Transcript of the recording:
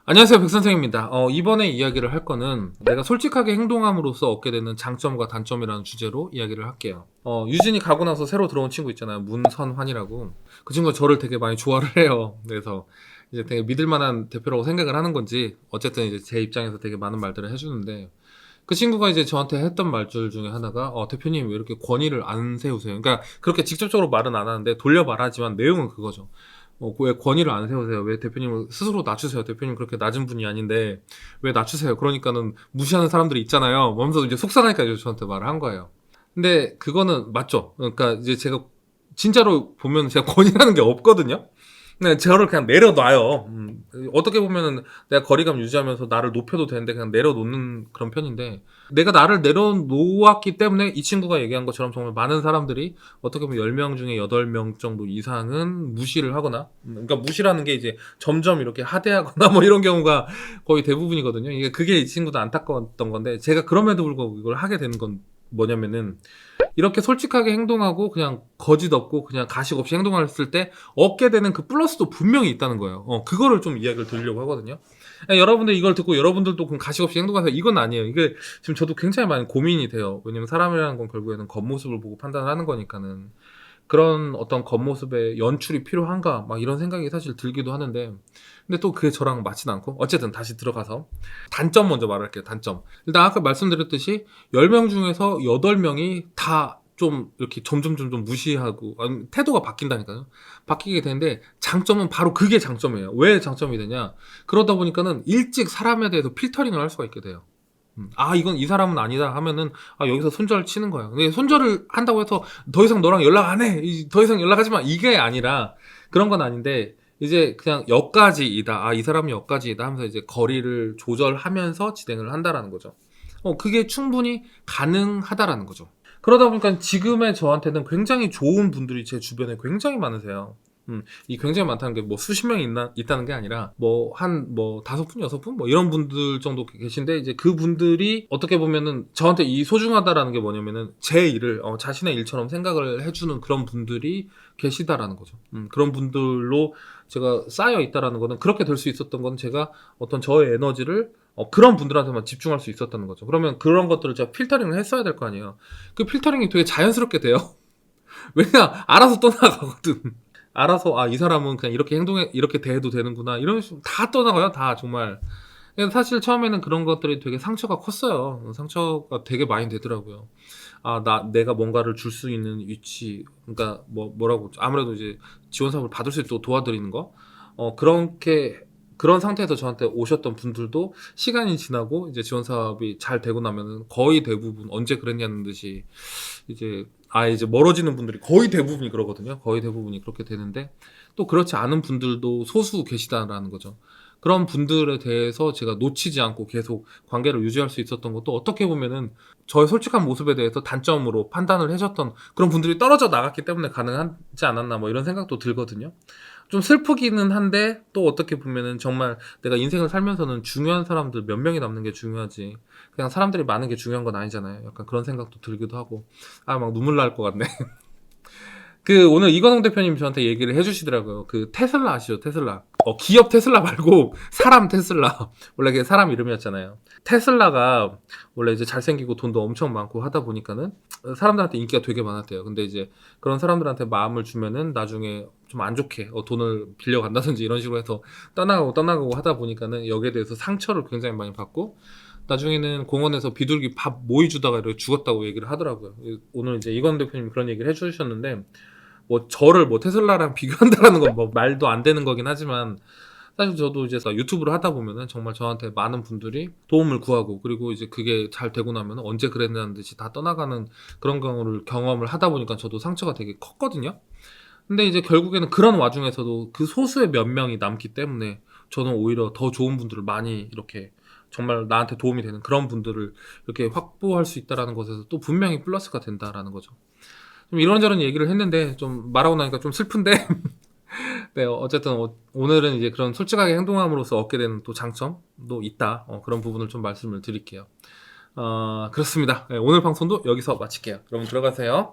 안녕하세요, 백선생입니다. 이번에 이야기를 할 거는 내가 솔직하게 행동함으로써 얻게 되는 장점과 단점이라는 주제로 이야기를 할게요. 유진이 가고 나서 새로 들어온 친구 있잖아요. 문선환이라고. 그 친구가 저를 되게 많이 좋아를 해요. 그래서 이제 되게 믿을 만한 대표라고 생각을 하는 건지, 어쨌든 이제 제 입장에서 되게 많은 말들을 해주는데, 그 친구가 이제 저한테 했던 말들 중에 하나가, 대표님 왜 이렇게 권위를 안 세우세요? 그러니까 그렇게 직접적으로 말은 안 하는데 돌려 말하지만 내용은 그거죠. 왜 권위를 안 세우세요? 왜 대표님을 스스로 낮추세요? 대표님 그렇게 낮은 분이 아닌데 왜 낮추세요? 그러니까는 무시하는 사람들이 있잖아요. 하면서 이제 속상하니까 이제 저한테 말을 한 거예요. 근데 그거는 맞죠. 그러니까 이제 제가 진짜로 보면 제가 권위라는 게 없거든요. 네, 저를 그냥 내려놔요. 어떻게 보면은 내가 거리감 유지하면서 나를 높여도 되는데 그냥 내려놓는 그런 편인데, 내가 나를 내려놓았기 때문에 이 친구가 얘기한 것처럼 정말 많은 사람들이 어떻게 보면 10명 중에 8명 정도 이상은 무시를 하거나, 그러니까 무시라는 게 이제 점점 이렇게 하대하거나 뭐 이런 경우가 거의 대부분이거든요. 이게 그게 이 친구도 안타까웠던 건데, 제가 그럼에도 불구하고 이걸 하게 되는 건 뭐냐면은, 이렇게 솔직하게 행동하고 그냥 거짓 없고 그냥 가식 없이 행동했을 때 얻게 되는 그 플러스도 분명히 있다는 거예요. 그거를 좀 이야기를 드리려고 하거든요. 여러분들 이걸 듣고 여러분들도 그럼 가식 없이 행동하세요, 이건 아니에요. 이게 지금 저도 굉장히 많이 고민이 돼요. 왜냐면 사람이라는 건 결국에는 겉모습을 보고 판단을 하는 거니까는 그런 어떤 겉모습의 연출이 필요한가 막 이런 생각이 사실 들기도 하는데, 근데 또 그게 저랑 맞진 않고, 어쨌든 다시 들어가서 단점 먼저 말할게요. 단점, 일단 아까 말씀드렸듯이 10명 중에서 8명이 다 좀 이렇게 점점 무시하고, 아니, 태도가 바뀐다니까요. 바뀌게 되는데, 장점은 바로 그게 장점이에요. 왜 장점이 되냐, 그러다 보니까는 일찍 사람에 대해서 필터링을 할 수가 있게 돼요. 이건 이 사람은 아니다 하면은, 여기서 손절을 치는 거예요. 근데 손절을 한다고 해서 더 이상 너랑 연락 안 해, 더 이상 연락하지 마, 이게 아니라, 그런 건 아닌데 이제 그냥 여기까지이다, 이 사람이 여기까지이다 하면서 이제 거리를 조절하면서 진행을 한다라는 거죠. 그게 충분히 가능하다라는 거죠. 그러다 보니까 지금의 저한테는 굉장히 좋은 분들이 제 주변에 굉장히 많으세요. 이 굉장히 많다는 게 뭐 수십 명이 있다는 게 아니라 뭐 5분, 6분 뭐 이런 분들 정도 계신데, 이제 그 분들이 어떻게 보면은 저한테 이 소중하다라는 게 뭐냐면은 제 일을 자신의 일처럼 생각을 해주는 그런 분들이 계시다라는 거죠. 그런 분들로 제가 쌓여 있다라는 거는, 그렇게 될 수 있었던 건 제가 어떤 저의 에너지를 그런 분들한테만 집중할 수 있었다는 거죠. 그러면 그런 것들을 제가 필터링을 했어야 될 거 아니에요. 그 필터링이 되게 자연스럽게 돼요. 왜냐, 알아서 떠나가거든. 알아서, 이 사람은 그냥 이렇게 행동해, 이렇게 대해도 되는구나, 이런 식으로 다 떠나가요, 다 정말. 근데 사실 처음에는 그런 것들이 되게 상처가 컸어요. 상처가 되게 많이 되더라고요. 내가 뭔가를 줄 수 있는 위치, 그러니까 뭐라고, 아무래도 이제 지원 사업을 받을 수 있도록 도와드리는 거, 그렇게, 그런 상태에서 저한테 오셨던 분들도 시간이 지나고 이제 지원 사업이 잘 되고 나면은 거의 대부분 언제 그랬냐는 듯이 이제 이제 멀어지는 분들이 거의 대부분이 그러거든요. 거의 대부분이 그렇게 되는데, 또 그렇지 않은 분들도 소수 계시다라는 거죠. 그런 분들에 대해서 제가 놓치지 않고 계속 관계를 유지할 수 있었던 것도, 어떻게 보면은 저의 솔직한 모습에 대해서 단점으로 판단을 해줬던 그런 분들이 떨어져 나갔기 때문에 가능하지 않았나, 뭐 이런 생각도 들거든요. 좀 슬프기는 한데, 또 어떻게 보면은 정말 내가 인생을 살면서는 중요한 사람들 몇 명이 남는 게 중요하지, 그냥 사람들이 많은 게 중요한 건 아니잖아요. 약간 그런 생각도 들기도 하고, 막 눈물 날 것 같네. 오늘 이건웅 대표님 저한테 얘기를 해주시더라고요. 테슬라 아시죠? 테슬라. 기업 테슬라 말고 사람 테슬라. 원래 그게 사람 이름이었잖아요. 테슬라가 원래 이제 잘생기고 돈도 엄청 많고 하다 보니까는 사람들한테 인기가 되게 많았대요. 근데 이제 그런 사람들한테 마음을 주면은 나중에 좀 안 좋게 돈을 빌려간다든지 이런 식으로 해서 떠나가고 하다 보니까는 여기에 대해서 상처를 굉장히 많이 받고, 나중에는 공원에서 비둘기 밥 모이 주다가 이렇게 죽었다고 얘기를 하더라고요. 오늘 이제 이건 대표님 그런 얘기를 해주셨는데, 저를 테슬라랑 비교한다라는 건 말도 안 되는 거긴 하지만, 사실 저도 이제 유튜브를 하다 보면은 정말 저한테 많은 분들이 도움을 구하고, 그리고 이제 그게 잘 되고 나면 언제 그랬냐는 듯이 다 떠나가는 그런 경험을 하다 보니까 저도 상처가 되게 컸거든요. 근데 이제 결국에는 그런 와중에서도 그 소수의 몇 명이 남기 때문에 저는 오히려 더 좋은 분들을 많이, 이렇게 정말 나한테 도움이 되는 그런 분들을 이렇게 확보할 수 있다라는 것에서 또 분명히 플러스가 된다라는 거죠. 좀 이런저런 얘기를 했는데 좀 말하고 나니까 좀 슬픈데 네, 어쨌든 오늘은 이제 그런 솔직하게 행동함으로써 얻게 되는 또 장점도 있다, 그런 부분을 좀 말씀을 드릴게요. 그렇습니다. 네, 오늘 방송도 여기서 마칠게요. 여러분 들어가세요.